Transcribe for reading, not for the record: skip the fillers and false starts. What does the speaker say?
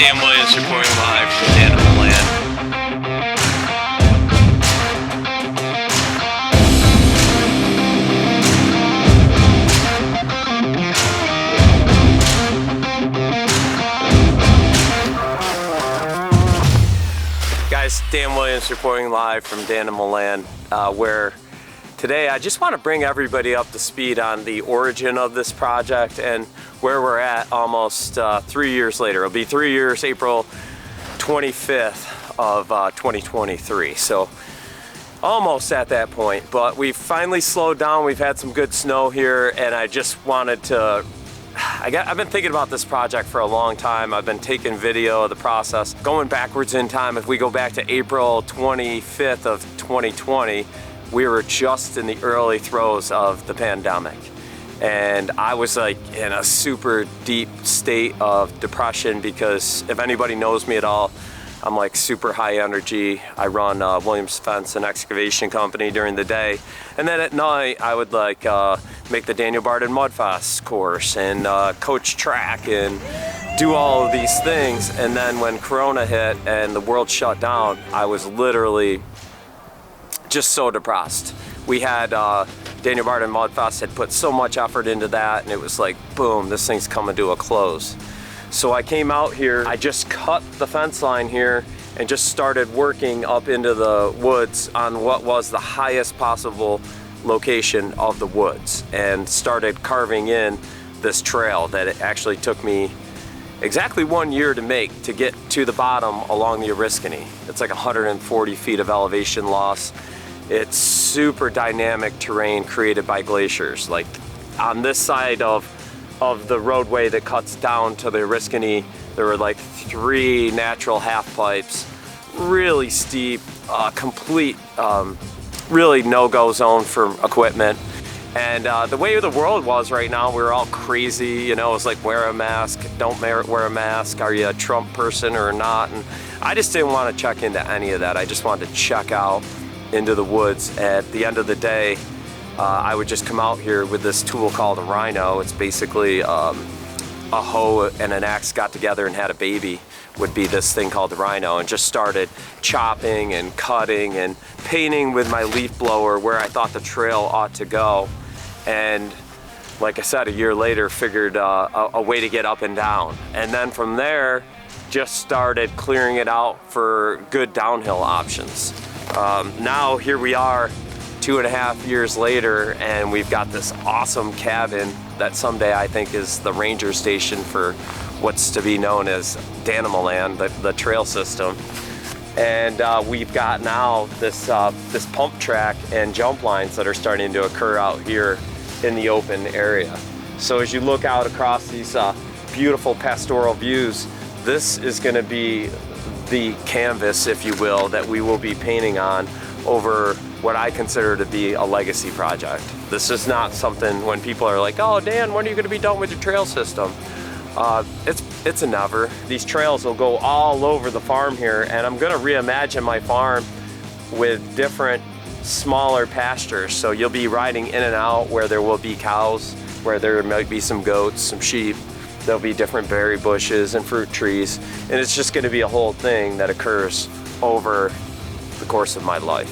Dan Williams reporting live from Danimaland. Guys, Dan Williams reporting live from Danimaland, where today I just want to bring everybody up to speed on the origin of this project and where we're at almost 3 years later. It'll be 3 years, April 25th of 2023. So almost at that point, but we've finally slowed down. We've had some good snow here, and I just wanted to I've been thinking about this project for a long time. I've been taking video of the process, going backwards in time. If we go back to April 25th of 2020, we were just in the early throes of the pandemic. And I was like in a super deep state of depression because if anybody knows me at all, I'm like super high energy. I run Williams Fence and Excavation Company during the day. And then at night, I would like make the Danimaland Mud Fest course and coach track and do all of these things. And then when Corona hit and the world shut down, I was literally just so depressed. We had Danimaland Mud Fest had put so much effort into that, and it was like, boom, this thing's coming to a close. So I came out here, I just cut the fence line here and just started working up into the woods on what was the highest possible location of the woods, and started carving in this trail that it actually took me exactly 1 year to make to get to the bottom along the Oriskany. It's like 140 feet of elevation loss. It's super dynamic terrain created by glaciers. Like on this side of the roadway that cuts down to the Oriskany, there were like 3 natural half pipes, really steep, complete, really no-go zone for equipment. And the way the world was right now, we were all crazy, you know, it was like wear a mask, don't wear a mask, are you a Trump person or not? And I just didn't want to check into any of that. I just wanted to check out into the woods. At the end of the day, I would just come out here with this tool called a rhino. It's basically a hoe and an axe got together and had a baby, would be this thing called the rhino, and just started chopping and cutting and painting with my leaf blower where I thought the trail ought to go. And like I said, a year later, figured a way to get up and down. And then from there, just started clearing it out for good downhill options. Now here we are 2.5 years later, and we've got this awesome cabin that someday I think is the ranger station for what's to be known as Danimaland, the trail system. And we've got now this pump track and jump lines that are starting to occur out here in the open area. So as you look out across these beautiful pastoral views, this is going to be the canvas, if you will, that we will be painting on over what I consider to be a legacy project. This is not something when people are like, oh Dan, when are you going to be done with your trail system? It's a never. These trails will go all over the farm here, and I'm going to reimagine my farm with different smaller pastures. So you'll be riding in and out where there will be cows, where there might be some goats, some sheep. There'll be different berry bushes and fruit trees, and it's just going to be a whole thing that occurs over the course of my life.